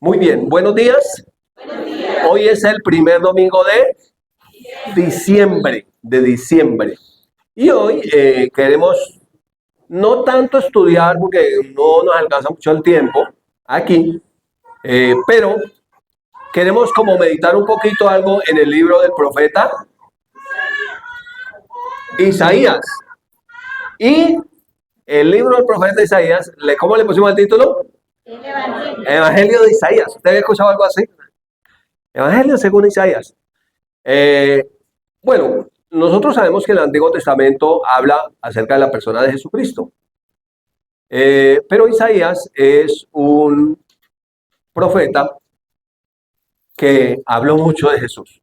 Muy bien, buenos días. Buenos días. Hoy es el primer domingo de diciembre. Y hoy queremos no tanto estudiar porque no nos alcanza mucho el tiempo aquí, pero queremos como meditar un poquito algo en el libro del profeta Isaías. Y el libro del profeta Isaías, ¿cómo le pusimos el título? El Evangelio. Evangelio de Isaías. ¿Usted había escuchado algo así? Evangelio según Isaías. Eh, bueno, nosotros sabemos que el Antiguo Testamento habla acerca de la persona de Jesucristo, pero Isaías es un profeta que habló mucho de Jesús,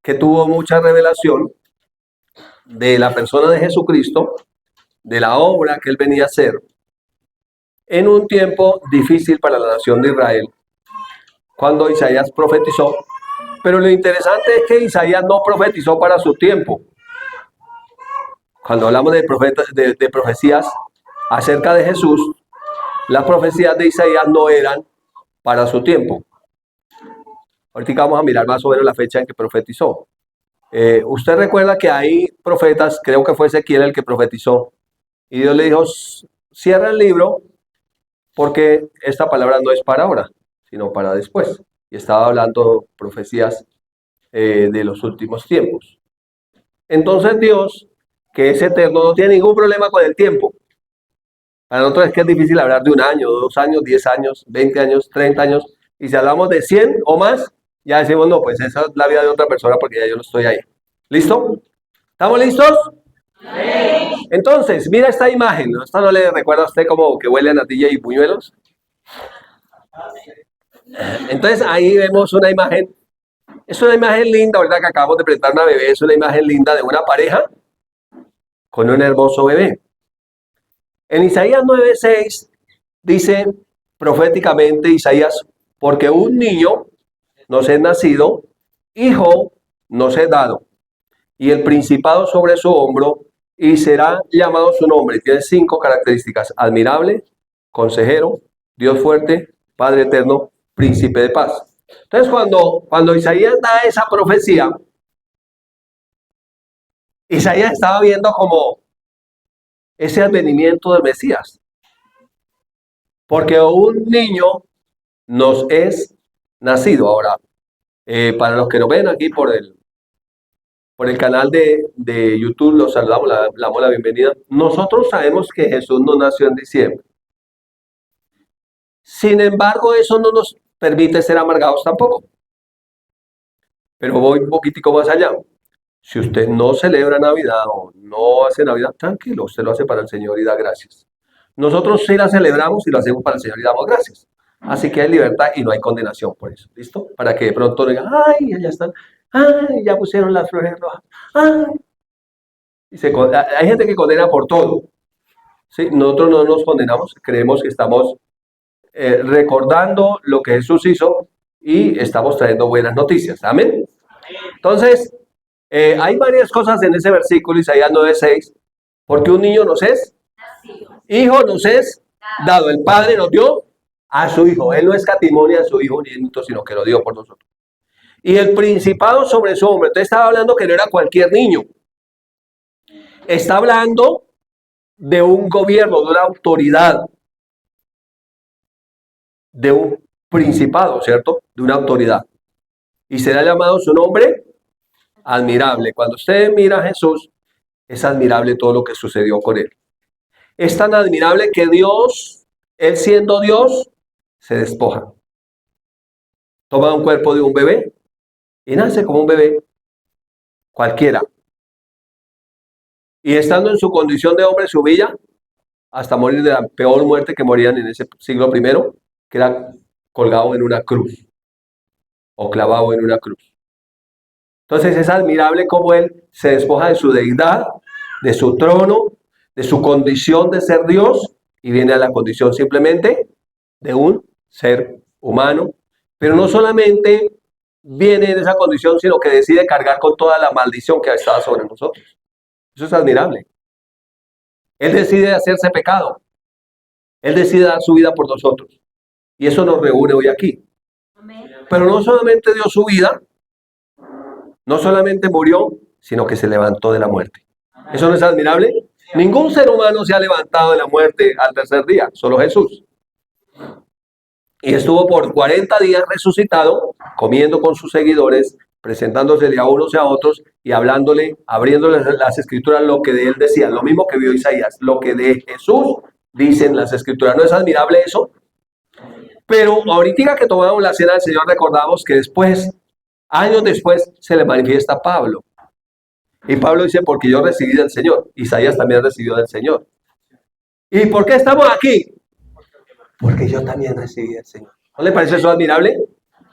que tuvo mucha revelación de la persona de Jesucristo, de la obra que él venía a hacer en un tiempo difícil para la nación de Israel, cuando Isaías profetizó. Pero lo interesante es que Isaías no profetizó para su tiempo. Cuando hablamos de profecías acerca de Jesús, las profecías de Isaías no eran para su tiempo. Ahorita vamos a mirar más o menos la fecha en que profetizó. Usted recuerda que hay profetas, creo que fue Ezequiel el que profetizó, y Dios le dijo, cierra el libro porque esta palabra no es para ahora, sino para después. Y estaba hablando profecías de los últimos tiempos. Entonces Dios, que es eterno, no tiene ningún problema con el tiempo. Para nosotros es que es difícil hablar de un año, 2 años, 10 años, 20 años, 30 años. Y si hablamos de 100 o más, ya decimos, no, pues esa es la vida de otra persona porque ya yo no estoy ahí. ¿Listo? ¿Estamos listos? Sí. Entonces, mira esta imagen. ¿No? ¿Esta no le recuerda a usted como que huele a natilla y buñuelos? Entonces ahí vemos una imagen. Es una imagen linda, ¿verdad? Que acabamos de presentar una bebé. Es una imagen linda de una pareja con un hermoso bebé. En Isaías 9:6 dice proféticamente Isaías, porque un niño nos es nacido, hijo nos es dado, y el principado sobre su hombro, y será llamado su nombre. Tiene 5 características: admirable, consejero, Dios fuerte, Padre eterno, príncipe de paz. Entonces, cuando Isaías da esa profecía, Isaías estaba viendo como ese advenimiento del Mesías, porque un niño nos es nacido. Ahora, para los que nos ven aquí por el canal de YouTube, los saludamos, le damos la bienvenida. Nosotros sabemos que Jesús no nació en diciembre. Sin embargo, eso no nos permite ser amargados tampoco. Pero voy un poquitico más allá. Si usted no celebra Navidad o no hace Navidad, tranquilo, usted lo hace para el Señor y da gracias. Nosotros sí la celebramos y lo hacemos para el Señor y damos gracias. Así que hay libertad y no hay condenación por eso. ¿Listo? Para que de pronto no digan, ay, ya están, ay, ya pusieron las flores rojas, ay. Hay gente que condena por todo. ¿Sí? Nosotros no nos condenamos, creemos que estamos recordando lo que Jesús hizo y estamos trayendo buenas noticias. Amén. Entonces, hay varias cosas en ese versículo, Isaías 9:6, porque un niño nos es hijo, nos es dado. El Padre nos dio a su Hijo. Él no escatimó ni a su Hijo unigénito, sino que lo dio por nosotros. Y el principado sobre su hombro. Entonces estaba hablando que no era cualquier niño. Está hablando de un gobierno, de una autoridad, de un principado, ¿cierto? De una autoridad. Y será llamado su nombre admirable. Cuando usted mira a Jesús, es admirable todo lo que sucedió con él. Es tan admirable que Dios, él siendo Dios, se despoja. Toma un cuerpo de un bebé y nace como un bebé cualquiera. Y estando en su condición de hombre, se humilla hasta morir de la peor muerte que morían en ese siglo primero, que era colgado en una cruz o clavado en una cruz. Entonces es admirable cómo él se despoja de su deidad, de su trono, de su condición de ser Dios y viene a la condición simplemente de un ser humano. Pero no solamente viene en esa condición, sino que decide cargar con toda la maldición que ha estado sobre nosotros. Eso es admirable. Él decide hacerse pecado. Él decide dar su vida por nosotros. Y eso nos reúne hoy aquí. Amén. Pero no solamente dio su vida, no solamente murió, sino que se levantó de la muerte. ¿Eso no es admirable? Ningún ser humano se ha levantado de la muerte al tercer día, solo Jesús. Y estuvo por 40 días resucitado, comiendo con sus seguidores, presentándosele a unos y a otros y hablándole, abriéndole las escrituras lo que de él decía, lo mismo que vio Isaías, lo que de Jesús dicen las escrituras. ¿No es admirable eso? Pero ahorita que tomamos la cena del Señor, recordamos que después, años después, se le manifiesta a Pablo. Y Pablo dice, porque yo recibí del Señor. Isaías también recibió del Señor. ¿Y por qué estamos aquí? Porque yo también recibí del Señor. ¿No le parece eso admirable?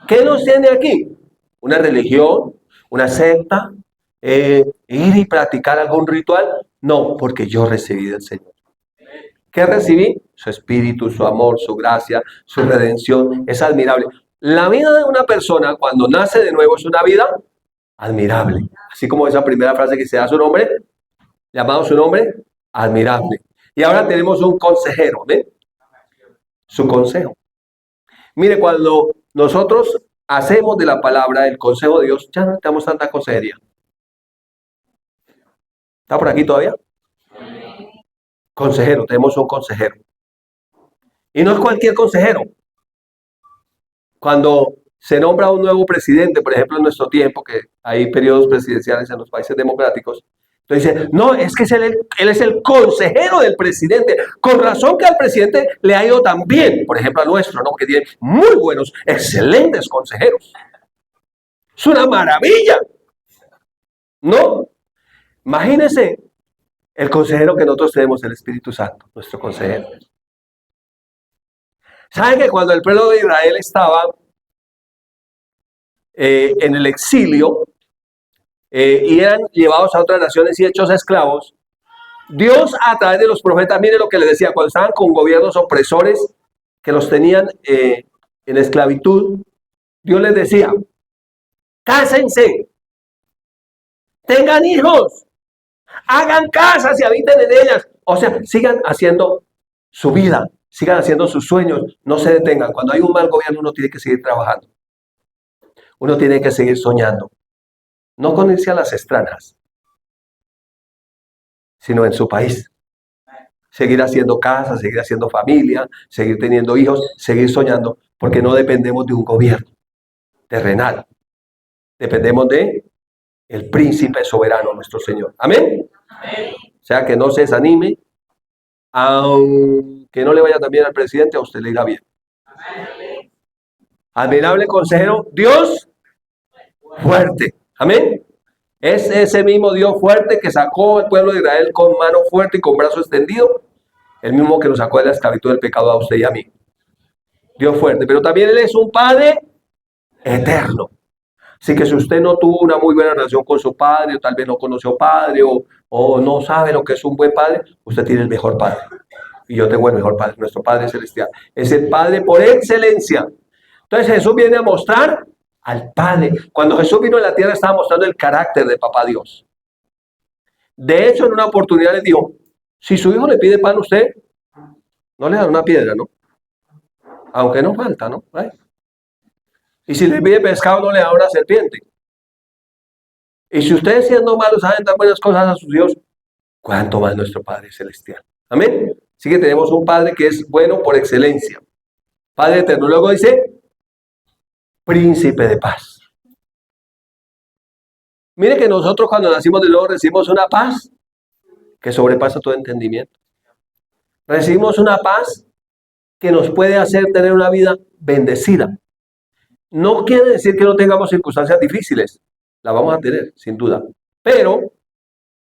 ¿Qué nos tiene aquí? ¿Una religión? ¿Una secta? ¿Ir y practicar algún ritual? No, porque yo recibí del Señor. ¿Qué recibí? Su espíritu, su amor, su gracia, su redención. Es admirable. La vida de una persona cuando nace de nuevo es una vida admirable. Así como esa primera frase que se da a su nombre, llamado su nombre, admirable. Y ahora tenemos un consejero, ¿ven? Su consejo. Mire, cuando nosotros hacemos de la palabra el consejo de Dios, ya no necesitamos tanta consejería. ¿Está por aquí todavía? Consejero, tenemos un consejero. Y no es cualquier consejero. Cuando se nombra un nuevo presidente, por ejemplo, en nuestro tiempo, que hay periodos presidenciales en los países democráticos, entonces dice, no, es que él es el consejero del presidente. Con razón que al presidente le ha ido tan bien, por ejemplo, a nuestro, ¿no? Que tiene muy buenos, excelentes consejeros. Es una maravilla, ¿no? Imagínense el consejero que nosotros tenemos, el Espíritu Santo, nuestro consejero. ¿Saben que cuando el pueblo de Israel estaba en el exilio y eran llevados a otras naciones y hechos esclavos, Dios a través de los profetas, mire lo que les decía, cuando estaban con gobiernos opresores que los tenían en esclavitud, Dios les decía, cásense, tengan hijos, hagan casas y habiten en ellas. O sea, sigan haciendo su vida, sigan haciendo sus sueños, no se detengan. Cuando hay un mal gobierno uno tiene que seguir trabajando. Uno tiene que seguir soñando. No con irse a las extranjas, sino en su país. Seguir haciendo casa, seguir haciendo familia, seguir teniendo hijos, seguir soñando, porque no dependemos de un gobierno terrenal. Dependemos de el príncipe soberano, nuestro Señor. ¿Amén? Amén. O sea, que no se desanime, aunque no le vaya tan bien al presidente, a usted le irá bien. Amén. Admirable consejero, Dios fuerte. Amén. Es ese mismo Dios fuerte que sacó al pueblo de Israel con mano fuerte y con brazo extendido, el mismo que nos sacó de la esclavitud del pecado a usted y a mí. Dios fuerte, pero también Él es un Padre eterno. Así que si usted no tuvo una muy buena relación con su padre, o tal vez no conoció padre, o no sabe lo que es un buen padre, usted tiene el mejor padre. Y yo tengo el mejor padre, nuestro Padre Celestial. Es el Padre por excelencia. Entonces Jesús viene a mostrar al Padre. Cuando Jesús vino a la tierra estaba mostrando el carácter de Papá Dios. De hecho, en una oportunidad le dijo, si su hijo le pide pan a usted, no le da una piedra, ¿no? Aunque no falta, ¿no? ¿Ay? Y si le pide pescado, no le da una serpiente. Y si ustedes siendo malos saben dar buenas cosas a sus hijos, ¿cuánto más nuestro Padre Celestial? Amén. Así que tenemos un Padre que es bueno por excelencia. Padre eterno. Luego dice, príncipe de paz. Mire que nosotros cuando nacimos de nuevo recibimos una paz que sobrepasa todo entendimiento. Recibimos una paz que nos puede hacer tener una vida bendecida. No quiere decir que no tengamos circunstancias difíciles. Las vamos a tener, sin duda. Pero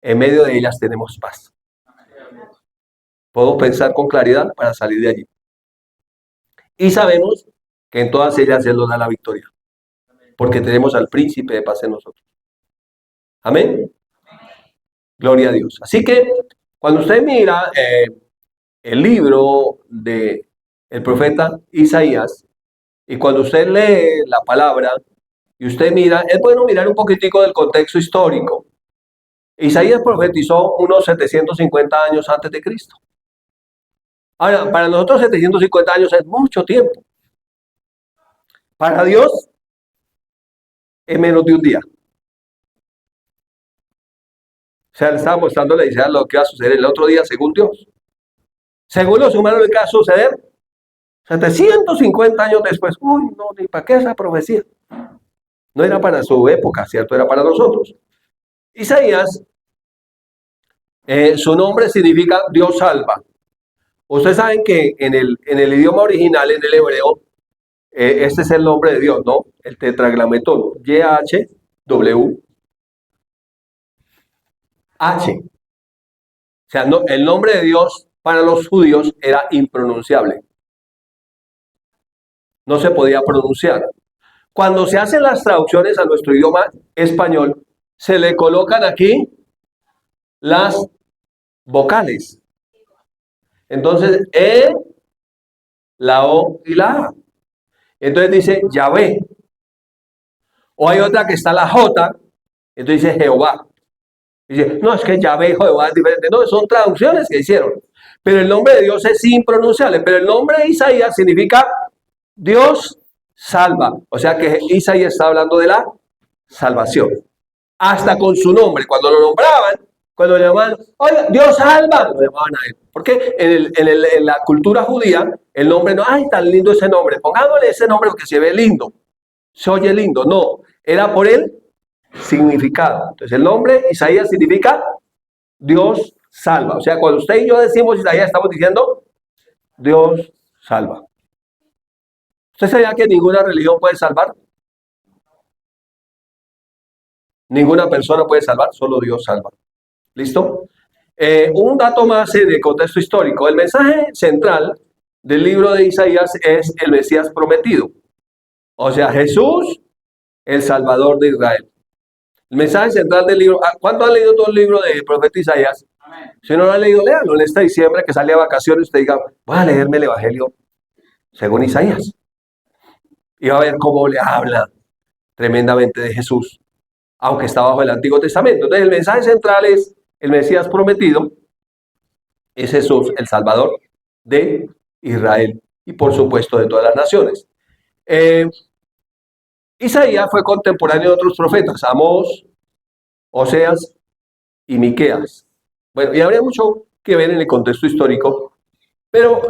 en medio de ellas tenemos paz. Podemos pensar con claridad para salir de allí. Y sabemos que en todas ellas Él nos da la victoria. Porque tenemos al príncipe de paz en nosotros. Amén. Gloria a Dios. Así que cuando usted mira el libro del profeta Isaías, y cuando usted lee la palabra, y usted mira, es bueno mirar un poquitico del contexto histórico. Isaías profetizó unos 750 años antes de Cristo. Ahora, para nosotros 750 años es mucho tiempo. Para Dios es menos de un día. O sea, le estaba mostrando la idea de lo que va a suceder el otro día según Dios. Según los humanos, ¿qué va a suceder? 750 años después. Uy, no, ni para qué esa profecía. No era para su época, ¿cierto? Era para nosotros. Isaías, su nombre significa Dios salva. Ustedes saben que en el idioma original, en el hebreo, este es el nombre de Dios, ¿no? El tetragrametón, YHWH. O sea, no, el nombre de Dios para los judíos era impronunciable. No se podía pronunciar. Cuando se hacen las traducciones a nuestro idioma español, se le colocan aquí las vocales. Entonces, la O y la A. Entonces dice Yahvé. O hay otra que está la J, entonces dice Jehová. Dice, no, es que Yahvé, Jehová es diferente. No, son traducciones que hicieron. Pero el nombre de Dios es impronunciable. Pero el nombre de Isaías significa Dios salva. O sea que Isaías está hablando de la salvación. Hasta con su nombre. Cuando lo nombraban, cuando le llamaban, oiga, Dios salva, lo llamaban a él. Porque en la cultura judía, el nombre no, ay, tan lindo ese nombre. Pongámosle ese nombre porque se ve lindo. Se oye lindo. No, era por el significado. Entonces el nombre Isaías significa Dios salva. O sea, cuando usted y yo decimos Isaías, estamos diciendo Dios salva. ¿Usted sabía que ninguna religión puede salvar? Ninguna persona puede salvar, solo Dios salva. ¿Listo? Un dato más de contexto histórico. El mensaje central del libro de Isaías es el Mesías prometido. O sea, Jesús, el Salvador de Israel. El mensaje central del libro. ¿Cuántos han leído todo el libro del profeta Isaías? Amén. Si no lo han leído, léanlo. En este diciembre que sale a vacaciones, usted diga, voy a leerme el Evangelio según Isaías. Y va a ver cómo le habla tremendamente de Jesús, aunque está bajo el Antiguo Testamento. Entonces, el mensaje central es el Mesías prometido, es Jesús, el Salvador de Israel y, por supuesto, de todas las naciones. Isaías fue contemporáneo de otros profetas, Amós, Oseas y Miqueas. Bueno, y habría mucho que ver en el contexto histórico, pero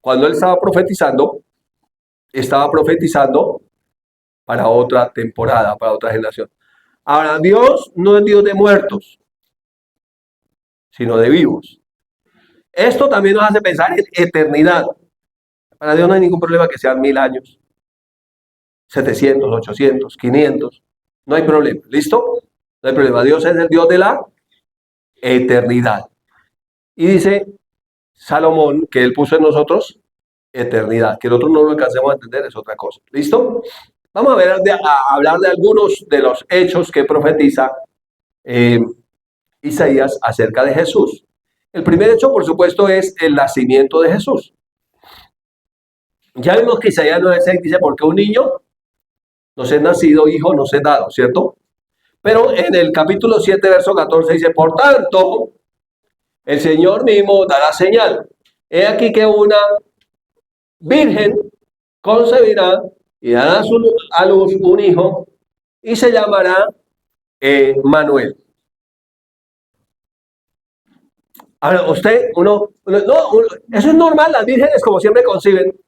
cuando él estaba profetizando para otra temporada, para otra generación. Ahora, Dios no es Dios de muertos, sino de vivos. Esto también nos hace pensar en eternidad. Para Dios no hay ningún problema que sean 1000 años, 700, 800, 500. No hay problema. ¿Listo? No hay problema. Dios es el Dios de la eternidad. Y dice Salomón que él puso en nosotros eternidad. Que nosotros no lo alcancemos a entender es otra cosa. ¿Listo? Vamos a hablar de algunos de los hechos que profetiza Isaías acerca de Jesús. El primer hecho, por supuesto, es el nacimiento de Jesús. Ya vimos que Isaías 9:6 dice, porque un niño nos es nacido, hijo nos es dado, ¿cierto? Pero en el capítulo 7, verso 14 dice, por tanto, el Señor mismo dará señal. He aquí que una virgen concebirá y dará a luz un hijo y se llamará Manuel. Ahora, eso es normal, las vírgenes como siempre conciben.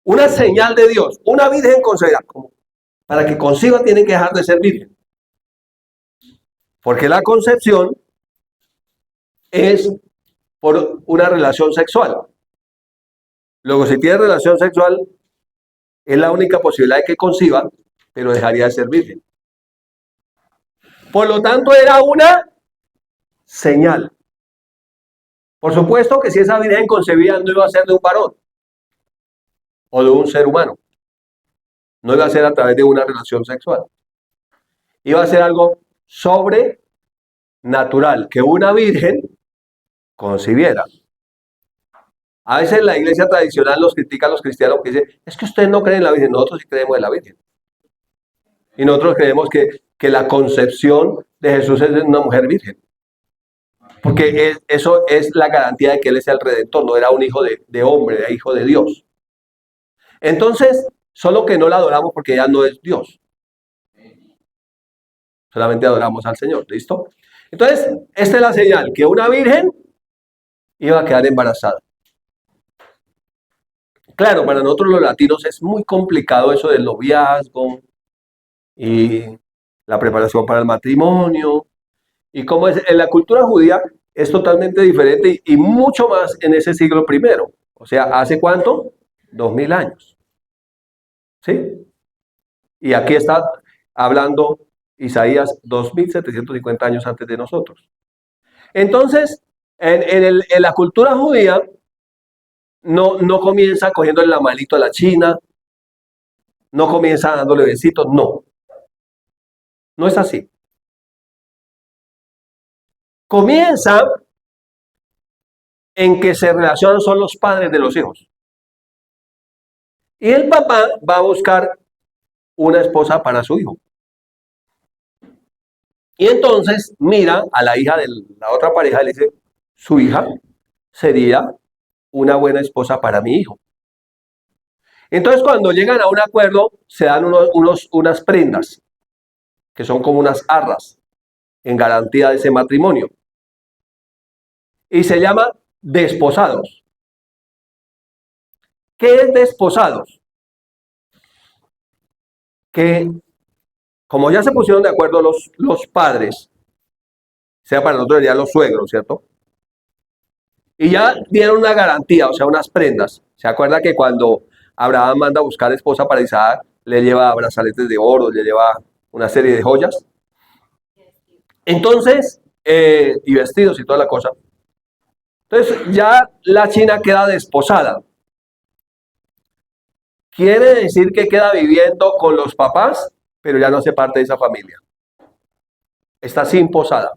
Una señal de Dios, una virgen concebirá. Para que conciba tienen que dejar de ser virgen. Porque la concepción es por una relación sexual. Luego, si tiene relación sexual, es la única posibilidad de que conciba, pero dejaría de ser virgen. Por lo tanto, era una señal. Por supuesto que si esa virgen concebía, no iba a ser de un varón o de un ser humano. No iba a ser a través de una relación sexual. Iba a ser algo sobrenatural, que una virgen concibiera. A veces la iglesia tradicional los critica a los cristianos que dicen, es que ustedes no creen en la Virgen, nosotros sí creemos en la Virgen. Y nosotros creemos que la concepción de Jesús es de una mujer virgen. Porque eso es la garantía de que Él es el Redentor, no era un hijo de hombre, era hijo de Dios. Entonces, solo que no la adoramos porque ella no es Dios. Solamente adoramos al Señor, ¿listo? Entonces, esta es la señal, que una virgen iba a quedar embarazada. Claro, para nosotros los latinos es muy complicado eso del noviazgo y la preparación para el matrimonio. Y como es en la cultura judía es totalmente diferente y mucho más en ese siglo primero. O sea, ¿hace cuánto? 2000 años. ¿Sí? Y aquí está hablando Isaías 2750 años antes de nosotros. Entonces, en la cultura judía no comienza cogiéndole la manito a la china, no comienza dándole besitos, no. No es así. Comienza en que se relacionan son los padres de los hijos. Y el papá va a buscar una esposa para su hijo. Y entonces mira a la hija de la otra pareja y le dice, su hija sería una buena esposa para mi hijo. Entonces cuando llegan a un acuerdo se dan unas prendas, que son como unas arras, en garantía de ese matrimonio. Y se llama desposados. ¿Qué es desposados? Que como ya se pusieron de acuerdo los padres, sea para nosotros ya los suegros, ¿cierto? Y ya dieron una garantía, o sea, unas prendas. ¿Se acuerda que cuando Abraham manda a buscar esposa para Isaac, le lleva brazaletes de oro, le lleva una serie de joyas? Entonces, y vestidos y toda la cosa. Entonces, ya la china queda desposada. Quiere decir que queda viviendo con los papás, pero ya no hace parte de esa familia. Está sin posada.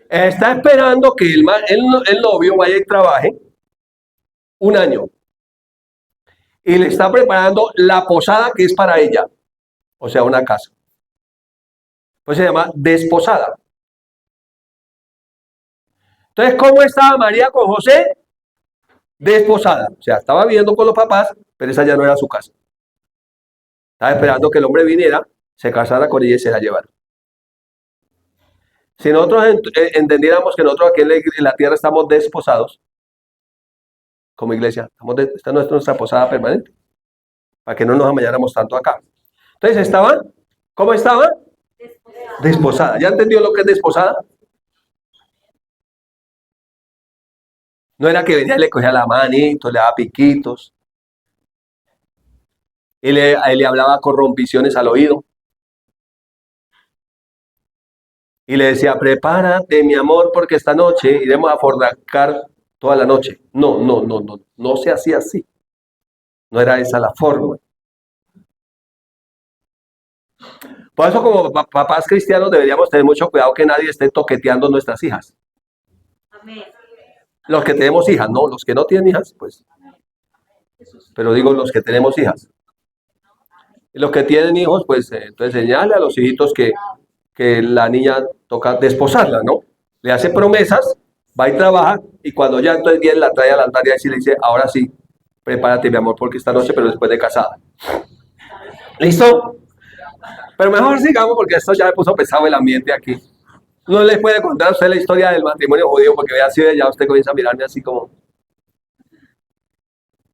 Está esperando que el novio vaya y trabaje un año. Y le está preparando la posada que es para ella. O sea, una casa. Pues se llama desposada. Entonces, ¿cómo estaba María con José? Desposada. O sea, estaba viviendo con los papás, pero esa ya no era su casa. Estaba esperando que el hombre viniera, se casara con ella y se la llevara. Si nosotros entendiéramos que nosotros aquí en la tierra estamos desposados, como iglesia, esta no es nuestra posada permanente, para que no nos amañáramos tanto acá. Entonces estaban, ¿cómo estaban? Desposada. ¿Ya entendió lo que es desposada? No era que venía y le cogía la manito, le daba piquitos, y le hablaba corrompiciones al oído. Y le decía, prepárate, mi amor, porque esta noche iremos a fornicar toda la noche. No se hacía así. No era esa la forma. Por eso, como papás cristianos, deberíamos tener mucho cuidado que nadie esté toqueteando nuestras hijas. Amén. Los que tenemos hijas, no, los que no tienen hijas, pues. Pero digo los que tenemos hijas. Y los que tienen hijos, pues, entonces señale a los hijitos que la niña toca desposarla, ¿no? Le hace promesas, va y trabaja, y cuando ya entonces viene la trae al altar y así le dice, ahora sí, prepárate, mi amor, porque esta noche, pero después de casada. ¿Listo? Pero mejor sigamos porque esto ya me puso pesado el ambiente aquí. No les puede contar a usted la historia del matrimonio judío porque vea si ya usted comienza a mirarme así como...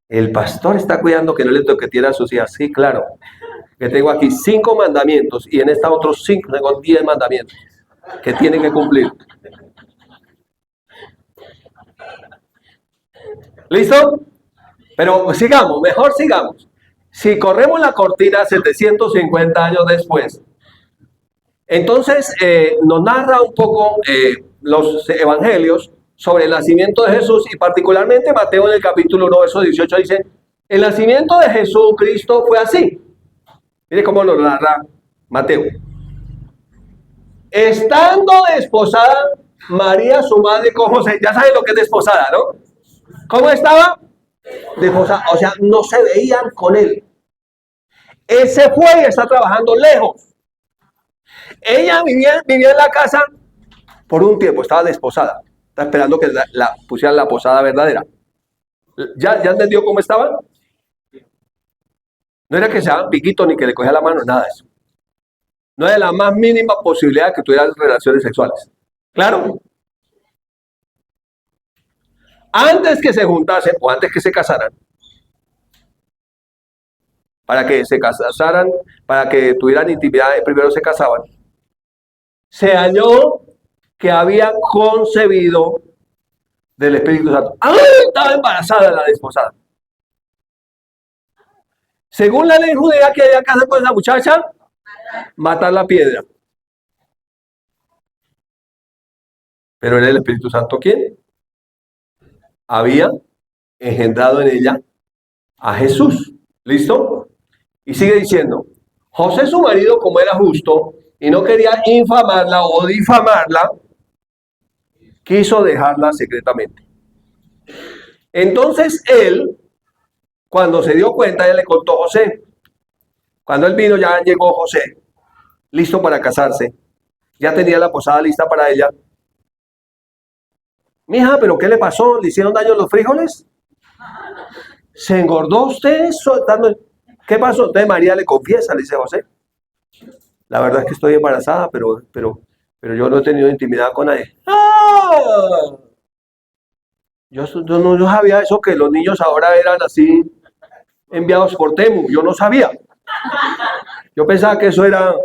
El pastor está cuidando que no le toqueteen a sus hijas. Sí, claro. Que tengo aquí 5 mandamientos y en esta otros 5 tengo 10 mandamientos que tienen que cumplir. ¿Listo? Pero sigamos, mejor sigamos. Si corremos la cortina 750 años después, entonces nos narra un poco los evangelios sobre el nacimiento de Jesús y particularmente Mateo en el capítulo 1, verso 18 dice, el nacimiento de Jesucristo fue así. Mire cómo lo narra Mateo. Estando desposada María, su madre, con José, ya saben lo que es desposada, ¿no? ¿Cómo estaba? Desposada, o sea, no se veían con él. Él se fue y está trabajando lejos. Ella vivía en la casa por un tiempo, estaba desposada. Está esperando que la pusieran la posada verdadera. ¿Ya entendió cómo estaba? No era que se daban piquitos ni que le cogía la mano, nada de eso. No era la más mínima posibilidad de que tuvieran relaciones sexuales. Claro, antes que se juntasen o antes que se casaran, para que se casaran, para que tuvieran intimidad, primero se casaban, se halló que había concebido del Espíritu Santo. ¡Ah! Estaba embarazada la desposada. Según la ley judía, que había que hacer con esa muchacha, matar la piedra. Pero era el Espíritu Santo quien había engendrado en ella a Jesús. ¿Listo? Y sigue diciendo, José su marido, como era justo y no quería infamarla o difamarla, quiso dejarla secretamente. Entonces él, cuando se dio cuenta, ya le contó a José. Cuando él vino, ya llegó José, listo para casarse. Ya tenía la posada lista para ella. Mija, ¿pero qué le pasó? ¿Le hicieron daño los frijoles? ¿Se engordó usted soltando? ¿Qué pasó? Entonces María le confiesa, le dice José. La verdad es que estoy embarazada, pero yo no he tenido intimidad con nadie. ¡Ah! Yo no sabía eso, que los niños ahora eran así enviados por Temu. Yo no sabía. Yo pensaba que eso era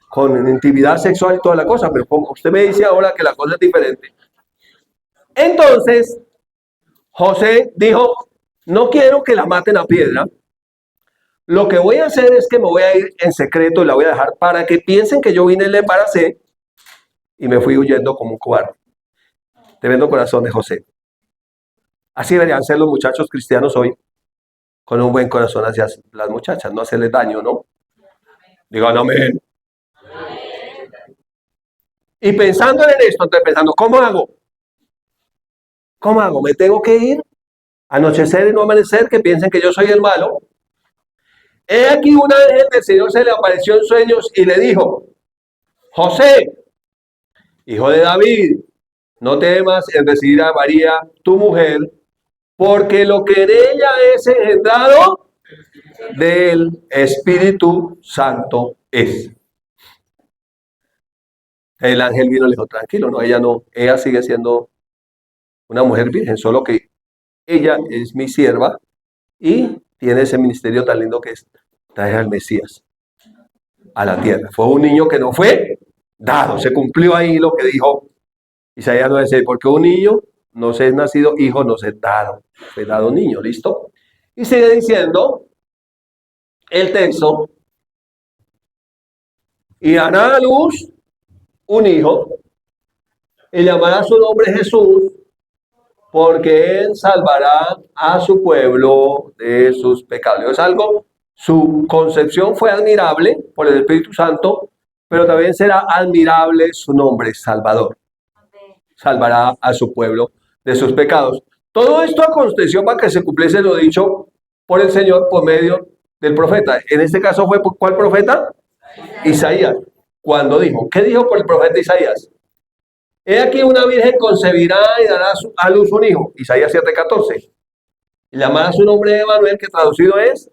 con intimidad sexual y toda la cosa, pero como usted me dice ahora que la cosa es diferente. Entonces, José dijo, no quiero que la maten a piedra. Lo que voy a hacer es que me voy a ir en secreto y la voy a dejar para que piensen que yo vine y la embaracé y me fui huyendo como un cobarde. Tremendo corazón de José. Así deberían ser los muchachos cristianos hoy, con un buen corazón hacia las muchachas, no hacerles daño, ¿no? Digan amén. Y pensando en esto, estoy pensando, ¿cómo hago? ¿Cómo hago? ¿Me tengo que ir? Anochecer y no amanecer, que piensen que yo soy el malo. He aquí un ángel del Señor se le apareció en sueños y le dijo, José, hijo de David, no temas en recibir a María, tu mujer, porque lo que en ella es engendrado del Espíritu Santo es. El ángel vino y le dijo, tranquilo, no, ella sigue siendo una mujer virgen, solo que ella es mi sierva y tiene ese ministerio tan lindo que es traer al Mesías a la tierra. Fue un niño que no fue dado, se cumplió ahí lo que dijo Isaías 9:6, porque un niño no se es nacido, hijo no se es dado, fue dado niño, ¿listo? Y sigue diciendo el texto, y dará a luz un hijo, y llamará su nombre Jesús, porque él salvará a su pueblo de sus pecados. Es algo, su concepción fue admirable por el Espíritu Santo, pero también será admirable su nombre, Salvador. Salvará a su pueblo de sus pecados. Todo esto aconteció para que se cumpliese lo dicho por el Señor por medio del profeta. En este caso fue, ¿cuál profeta? Isaías. Cuando dijo, ¿qué dijo por el profeta Isaías? He aquí una virgen concebirá y dará a luz un hijo. Isaías 7:14. Y llamará su nombre Emanuel, que traducido es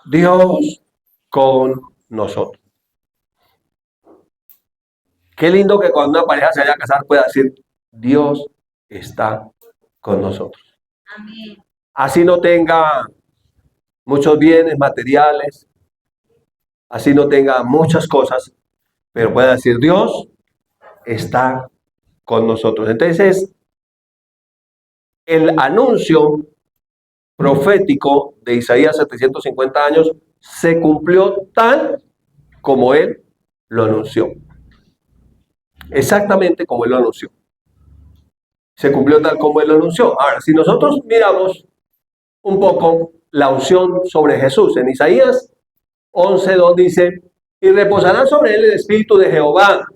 Dios con nosotros. Qué lindo que cuando una pareja se vaya a casar pueda decir, Dios está con nosotros. Amén. Así no tenga muchos bienes materiales, así no tenga muchas cosas, pero pueda decir, Dios está con nosotros. Entonces, el anuncio profético de Isaías 750 años se cumplió tal como él lo anunció. Exactamente como él lo anunció. Se cumplió tal como él lo anunció. Ahora, si nosotros miramos un poco la unción sobre Jesús, en Isaías 11:2 dice, y reposará sobre él el espíritu de Jehová,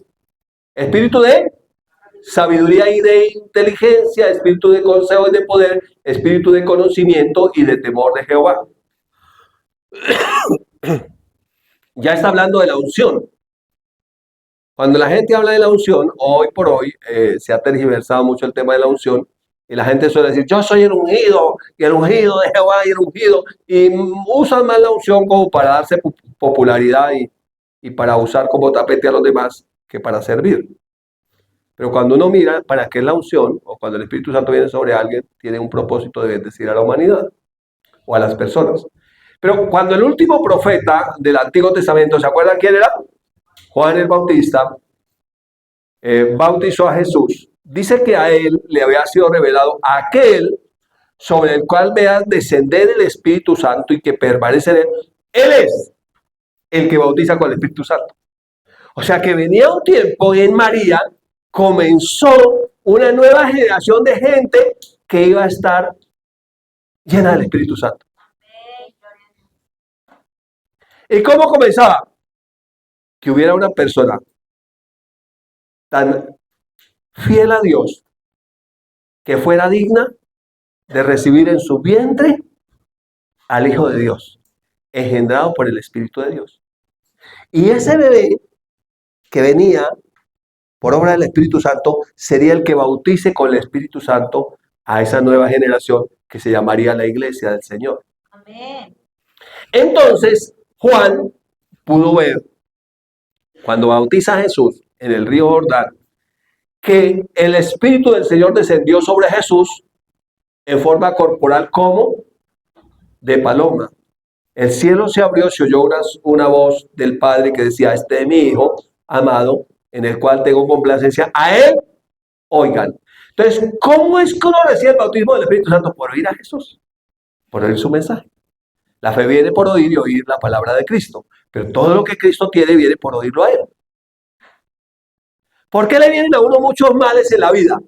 espíritu de sabiduría y de inteligencia, espíritu de consejo y de poder, espíritu de conocimiento y de temor de Jehová. Ya está hablando de la unción. Cuando la gente habla de la unción, hoy por hoy se ha tergiversado mucho el tema de la unción Y la gente suele decir, yo soy el ungido, y el ungido de Jehová, y el ungido. Y usan más la unción como para darse popularidad y para usar como tapete a los demás que para servir. Pero cuando uno mira para qué es la unción, o cuando el Espíritu Santo viene sobre alguien, tiene un propósito de bendecir a la humanidad o a las personas. Pero cuando el último profeta del Antiguo Testamento, ¿se acuerdan quién era? Juan el Bautista, bautizó a Jesús. Dice que a él le había sido revelado aquel sobre el cual veas descender el Espíritu Santo y que permanece en él. Él es el que bautiza con el Espíritu Santo. O sea que venía un tiempo en María, comenzó una nueva generación de gente que iba a estar llena del Espíritu Santo. ¿Y cómo comenzaba? Que hubiera una persona tan fiel a Dios que fuera digna de recibir en su vientre al Hijo de Dios, engendrado por el Espíritu de Dios. Y ese bebé que venía por obra del Espíritu Santo sería el que bautice con el Espíritu Santo a esa nueva generación que se llamaría la Iglesia del Señor. Amén. Entonces, Juan pudo ver, cuando bautiza a Jesús en el río Jordán, que el Espíritu del Señor descendió sobre Jesús en forma corporal como de paloma. El cielo se abrió, se oyó una voz del Padre que decía, este es mi Hijo amado, en el cual tengo complacencia. A Él oigan. Entonces, ¿cómo es que uno recibe el bautismo del Espíritu Santo? Por oír a Jesús, por oír su mensaje. La fe viene por oír y oír la palabra de Cristo. Pero todo lo que Cristo tiene viene por oírlo a Él. ¿Por qué le vienen a uno muchos males en la vida?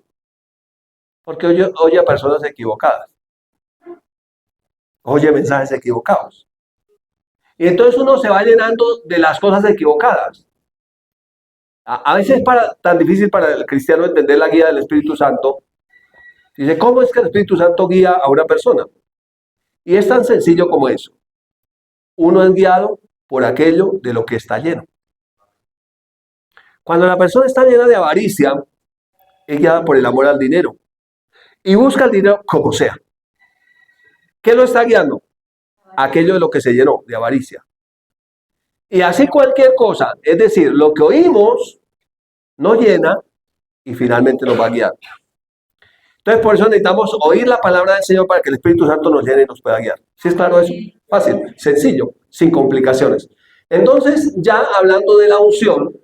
Porque oye a personas equivocadas. Oye mensajes equivocados. Y entonces uno se va llenando de las cosas equivocadas. A veces es tan difícil para el cristiano entender la guía del Espíritu Santo. Dice, ¿cómo es que el Espíritu Santo guía a una persona? Y es tan sencillo como eso. Uno es guiado por aquello de lo que está lleno. Cuando la persona está llena de avaricia, es guiada por el amor al dinero. Y busca el dinero como sea. ¿Qué lo está guiando? Aquello de lo que se llenó, de avaricia. Y así cualquier cosa, es decir, lo que oímos nos llena y finalmente nos va a guiar. Entonces, por eso necesitamos oír la palabra del Señor para que el Espíritu Santo nos llene y nos pueda guiar. ¿Sí es claro eso? Fácil, sencillo, sin complicaciones. Entonces, ya hablando de la unción,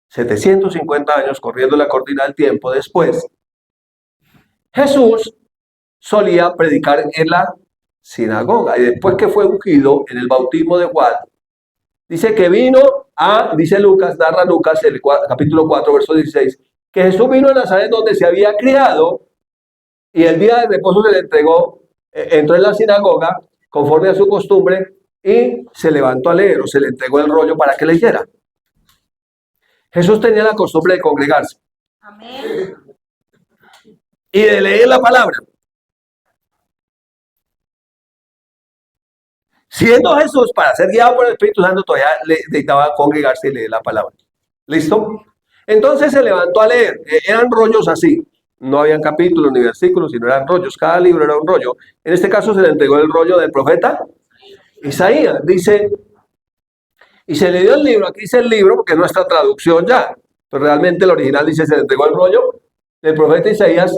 750 años corriendo la cortina del tiempo después, Jesús solía predicar en la sinagoga. Y después que fue ungido en el bautismo de Juan, dice que vino dice Lucas, narra Lucas, el capítulo 4, verso 16, que Jesús vino a Nazaret donde se había criado y el día de reposo se le entregó, entró en la sinagoga conforme a su costumbre y se levantó a leer o se le entregó el rollo para que leyera. Jesús tenía la costumbre de congregarse. Amén. Y de leer la palabra. Siendo Jesús, para ser guiado por el Espíritu Santo, todavía necesitaba congregarse y leer la palabra. ¿Listo? Entonces se levantó a leer. Eran rollos así. No habían capítulos ni versículos, sino eran rollos. Cada libro era un rollo. En este caso se le entregó el rollo del profeta Isaías. Dice, y se le dio el libro. Aquí dice el libro porque es nuestra traducción ya. Pero realmente el original dice, se le entregó el rollo del profeta Isaías.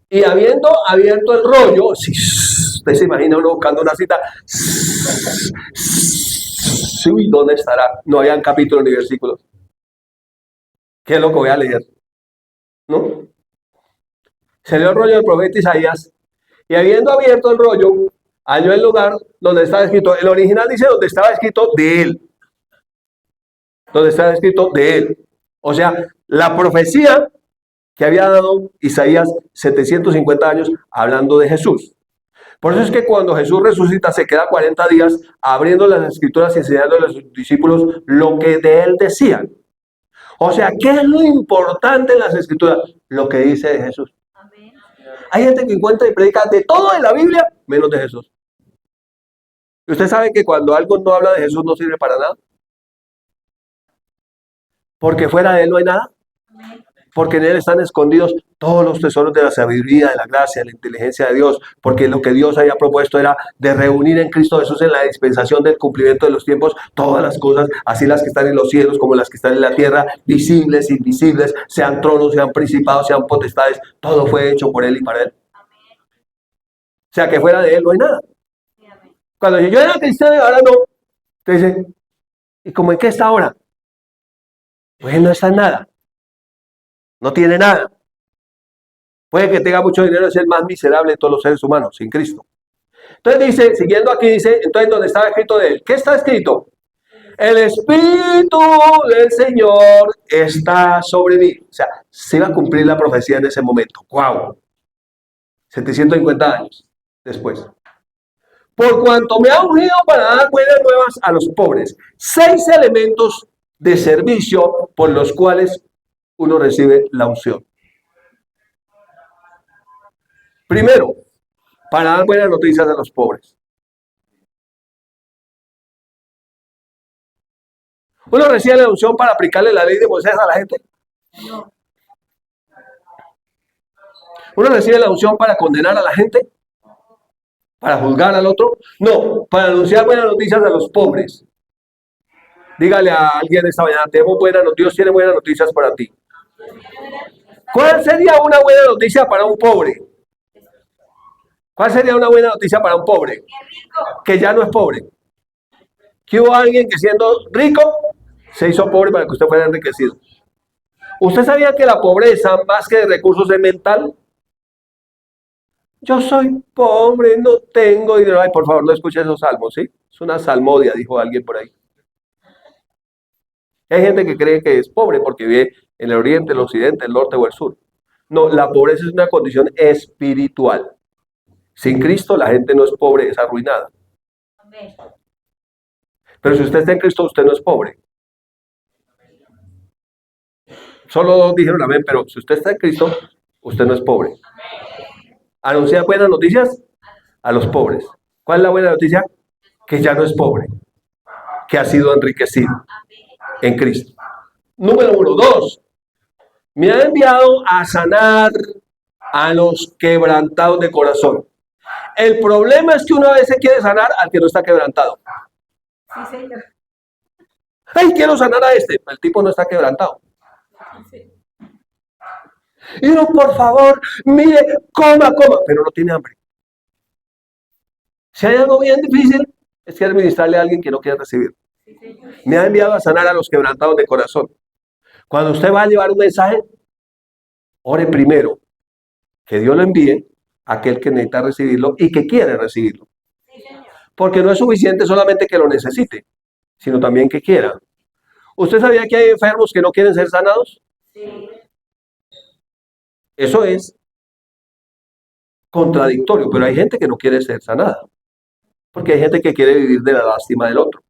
Y habiendo abierto el rollo, sí, usted se imagina uno buscando una cita. Uy, ¿dónde estará? No habían capítulos ni versículos. ¿Qué es lo que voy a leer? ¿No? Se dio el rollo del profeta Isaías. Y habiendo abierto el rollo, halló el lugar donde estaba escrito. El original dice donde estaba escrito de él. Donde estaba escrito de él. O sea, la profecía que había dado Isaías 750 años hablando de Jesús. Por eso es que cuando Jesús resucita se queda 40 días abriendo las escrituras y enseñando a los discípulos lo que de él decían. O sea, ¿qué es lo importante en las escrituras? Lo que dice de Jesús. Amén. Hay gente que encuentra y predica de todo en la Biblia, menos de Jesús. ¿Y usted sabe que cuando algo no habla de Jesús no sirve para nada? Porque fuera de él no hay nada. Amén. porque en Él están escondidos todos los tesoros de la sabiduría, de la gracia, de la inteligencia de Dios, porque lo que Dios había propuesto era de reunir en Cristo Jesús en la dispensación del cumplimiento de los tiempos todas las cosas, así las que están en los cielos como las que están en la tierra, visibles, invisibles, sean tronos, sean principados, sean potestades, todo fue hecho por Él y para Él. O sea, que fuera de Él no hay nada. Cuando yo era cristiano y ahora no, te dice, ¿y cómo en qué está ahora? Pues no está en nada. No tiene nada. Puede que tenga mucho dinero, es el más miserable de todos los seres humanos, sin Cristo. Entonces dice, siguiendo aquí, dice, entonces donde estaba escrito de Él, ¿qué está escrito? El Espíritu del Señor está sobre mí. O sea, se iba a cumplir la profecía en ese momento. ¡Wow! 750 años después. Por cuanto me ha ungido para dar buenas nuevas a los pobres. 6 elementos de servicio por los cuales uno recibe la unción. Primero, para dar buenas noticias a los pobres. ¿Uno recibe la unción para aplicarle la ley de Moisés a la gente? No. ¿Uno recibe la unción para condenar a la gente? ¿Para juzgar al otro? No, para anunciar buenas noticias a los pobres. Dígale a alguien esta mañana, tenemos buenas noticias, Dios tiene buenas noticias para ti. ¿Cuál sería una buena noticia para un pobre? ¿Cuál sería una buena noticia para un pobre? Que ya no es pobre. Que hubo alguien que siendo rico se hizo pobre para que usted fuera enriquecido. ¿Usted sabía que la pobreza, más que de recursos, es mental? Yo soy pobre, no tengo dinero. Ay, por favor, no escuche esos salmos, ¿sí? Es una salmodia, dijo alguien por ahí. Hay gente que cree que es pobre porque vive en el oriente, el occidente, el norte o el sur. No, la pobreza es una condición espiritual. Sin Cristo la gente no es pobre, es arruinada. Amén. Pero si usted está en Cristo, usted no es pobre. Solo 2 dijeron amén, pero si usted está en Cristo, usted no es pobre. Anuncia buenas noticias a los pobres. ¿Cuál es la buena noticia? Que ya no es pobre, que ha sido enriquecido en Cristo. Número 1. 2. Me ha enviado a sanar a los quebrantados de corazón. El problema es que uno a veces quiere sanar al que no está quebrantado. Sí, señor. ¡Ay, quiero sanar a este! El tipo no está quebrantado. Sí. Y uno, por favor, mire, coma, pero no tiene hambre. Si hay algo bien difícil, es que administrarle a alguien que no quiere recibir. Sí, señor. Me ha enviado a sanar a los quebrantados de corazón. Cuando usted va a llevar un mensaje, ore primero que Dios lo envíe a aquel que necesita recibirlo y que quiere recibirlo. Sí, señor. Porque no es suficiente solamente que lo necesite, sino también que quiera. ¿Usted sabía que hay enfermos que no quieren ser sanados? Sí. Eso es contradictorio, pero hay gente que no quiere ser sanada. Porque hay gente que quiere vivir de la lástima del otro.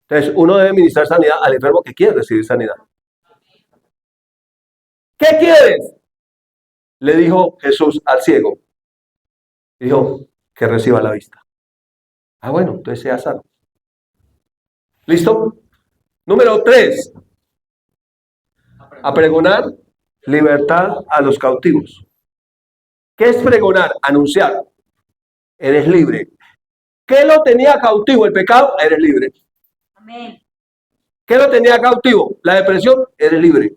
Entonces, uno debe ministrar sanidad al enfermo que quiere recibir sanidad. ¿Qué quieres? Le dijo Jesús al ciego. Dijo, que reciba la vista. Ah, bueno, entonces sea sano. ¿Listo? Número 3. A pregonar libertad a los cautivos. ¿Qué es pregonar? Anunciar. Eres libre. ¿Qué lo tenía cautivo? El pecado, eres libre. Amén. ¿Qué lo tenía cautivo? La depresión, eres libre.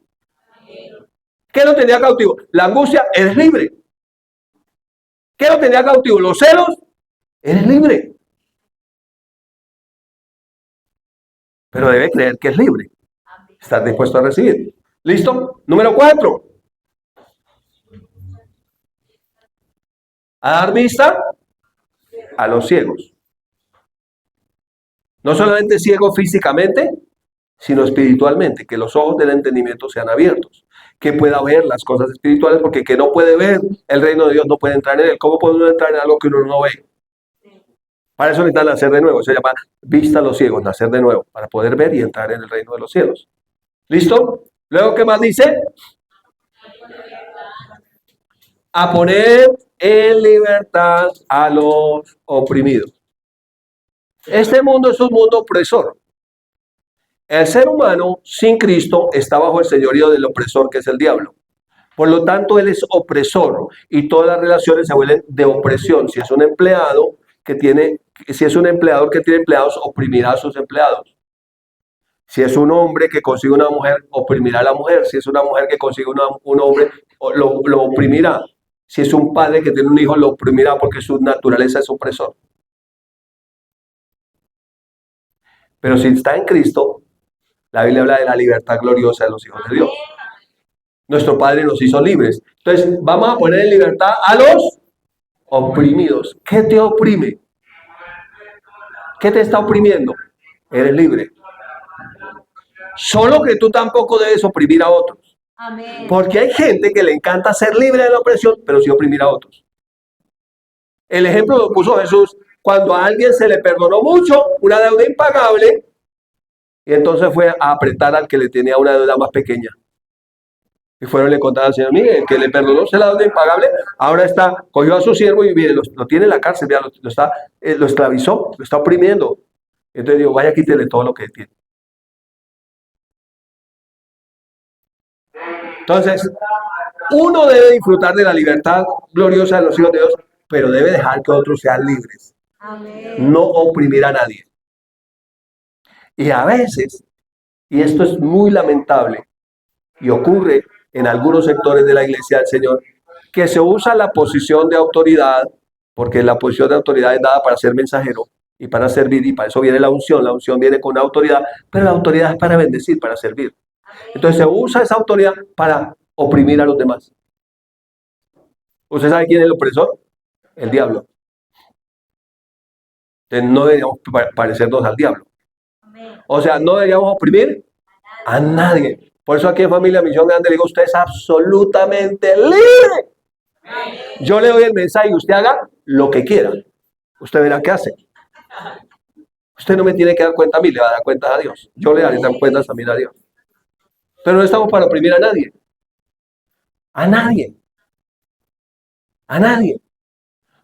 ¿Qué lo tenía cautivo? La angustia, eres libre. ¿Qué lo tenía cautivo? Los celos, eres libre. Pero debe creer que es libre. Estás dispuesto a recibir. ¿Listo? Número 4. A dar vista a los ciegos. No solamente ciegos físicamente, sino espiritualmente, que los ojos del entendimiento sean abiertos, que pueda ver las cosas espirituales, porque el que no puede ver el reino de Dios no puede entrar en él. ¿Cómo puede uno entrar en algo que uno no ve? Para eso necesita nacer de nuevo, se llama vista a los ciegos, nacer de nuevo, para poder ver y entrar en el reino de los cielos. ¿Listo? Luego, ¿qué más dice? A poner en libertad a los oprimidos. Este mundo es un mundo opresor. El ser humano sin Cristo está bajo el señorío del opresor, que es el diablo. Por lo tanto, él es opresor y todas las relaciones se vuelven de opresión. Si es un empleador que tiene empleados, oprimirá a sus empleados. Si es un hombre que consigue una mujer, oprimirá a la mujer. Si es una mujer que consigue un hombre, lo oprimirá. Si es un padre que tiene un hijo, lo oprimirá porque su naturaleza es opresor. Pero si está en Cristo, la Biblia habla de la libertad gloriosa de los hijos de Dios. Nuestro Padre nos hizo libres. Entonces, vamos a poner en libertad a los oprimidos. ¿Qué te oprime? ¿Qué te está oprimiendo? Eres libre. Solo que tú tampoco debes oprimir a otros. Amén. Porque hay gente que le encanta ser libre de la opresión, pero sí oprimir a otros. El ejemplo lo puso Jesús cuando a alguien se le perdonó mucho, una deuda impagable, y entonces fue a apretar al que le tenía una deuda más pequeña. Y fueron le contaron al Señor, mire, el que le perdonó se la deuda impagable, ahora cogió a su siervo y mire, lo tiene en la cárcel, ya lo esclavizó, lo está oprimiendo. Entonces digo, vaya, quítele todo lo que tiene. Entonces, uno debe disfrutar de la libertad gloriosa de los hijos de Dios, pero debe dejar que otros sean libres. Amén. No oprimir a nadie. Y a veces, y esto es muy lamentable, y ocurre en algunos sectores de la iglesia del Señor, que se usa la posición de autoridad, porque la posición de autoridad es dada para ser mensajero y para servir, y para eso viene la unción viene con autoridad, pero la autoridad es para bendecir, para servir. Entonces se usa esa autoridad para oprimir a los demás. ¿Usted sabe quién es el opresor? El diablo. Entonces no deberíamos parecernos al diablo. O sea, no deberíamos oprimir a nadie. Por eso aquí en Familia Misión Grande le digo, usted es absolutamente libre. Yo le doy el mensaje y usted haga lo que quiera. Usted verá qué hace. Usted no me tiene que dar cuenta a mí, le va a dar cuenta a Dios. Yo le daré cuentas también a Dios. Pero no estamos para oprimir a nadie. A nadie. A nadie.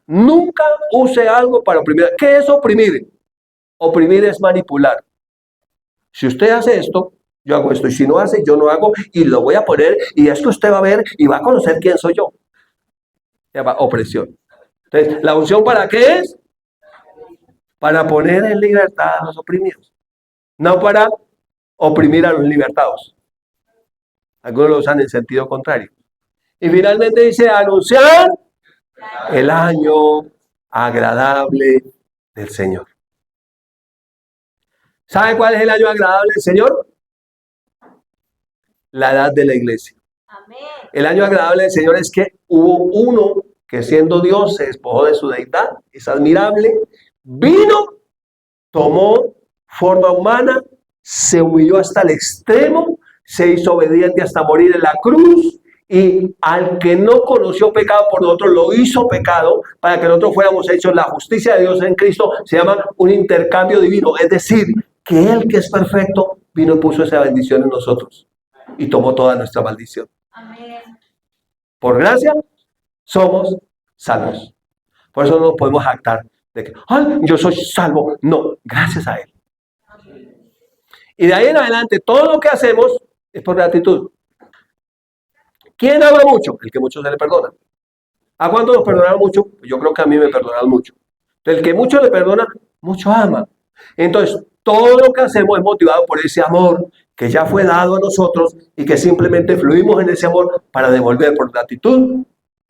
Nunca use algo para oprimir. ¿Qué es oprimir? Oprimir es manipular. Si usted hace esto, yo hago esto. Y si no hace, yo no hago. Y lo voy a poner. Y esto usted va a ver y va a conocer quién soy yo. Se llama opresión. Entonces, ¿la unción para qué es? Para poner en libertad a los oprimidos. No para oprimir a los libertados. Algunos lo usan en sentido contrario. Y finalmente dice, anunciar el año agradable del Señor. ¿Sabe cuál es el año agradable del Señor? La edad de la iglesia. Amén. El año agradable del Señor es que hubo uno que siendo Dios se despojó de su deidad, es admirable, vino, tomó forma humana, se humilló hasta el extremo, se hizo obediente hasta morir en la cruz, y al que no conoció pecado por nosotros lo hizo pecado para que nosotros fuéramos hechos la justicia de Dios en Cristo. Se llama un intercambio divino, es decir, que Él que es perfecto vino y puso esa bendición en nosotros y tomó toda nuestra maldición. Amén. Por gracia somos salvos. Por eso no nos podemos jactar de que, ¡ay, yo soy salvo! No, gracias a Él. Y de ahí en adelante, todo lo que hacemos es por gratitud. ¿Quién ama mucho? El que mucho se le perdona. ¿A cuánto nos perdonaron mucho? Yo creo que a mí me perdonaron mucho. El que mucho le perdona, mucho ama. Entonces, todo lo que hacemos es motivado por ese amor que ya fue dado a nosotros y que simplemente fluimos en ese amor para devolver por gratitud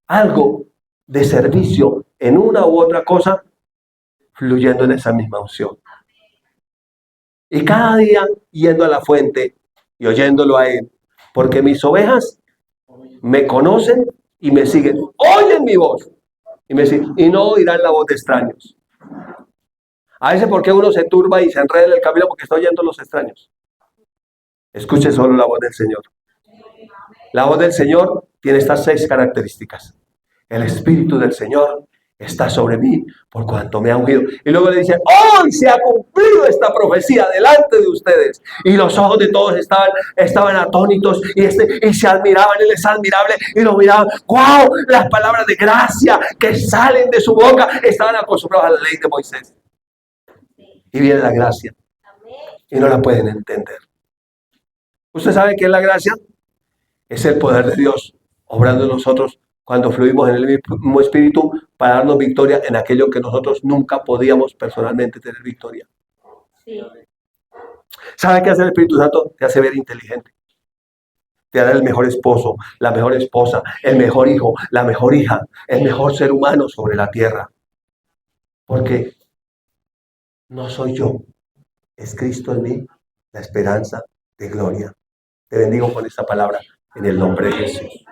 algo de servicio en una u otra cosa, fluyendo en esa misma unción. Y cada día yendo a la fuente y oyéndolo a Él, porque mis ovejas me conocen y me siguen, oyen mi voz y no oirán la voz de extraños. A veces, ¿por qué uno se turba y se enreda en el camino? Porque está oyendo los extraños. Escuche solo la voz del Señor. La voz del Señor tiene estas 6 características. El Espíritu del Señor está sobre mí por cuanto me ha ungido. Y luego le dice, hoy se ha cumplido esta profecía delante de ustedes. Y los ojos de todos estaban atónitos y se admiraban, Él es admirable, y lo miraban. ¡Wow! Las palabras de gracia que salen de su boca estaban acostumbrados a la ley de Moisés. Y viene la gracia y no la pueden entender. ¿Usted sabe qué es la gracia? Es el poder de Dios obrando en nosotros cuando fluimos en el mismo espíritu para darnos victoria en aquello que nosotros nunca podíamos personalmente tener victoria. Sí. ¿Sabe qué hace el Espíritu Santo? Te hace ver inteligente. Te da el mejor esposo, la mejor esposa, el mejor hijo, la mejor hija, el mejor ser humano sobre la tierra. Porque no soy yo, es Cristo en mí, la esperanza de gloria. Te bendigo con esta palabra en el nombre de Jesús.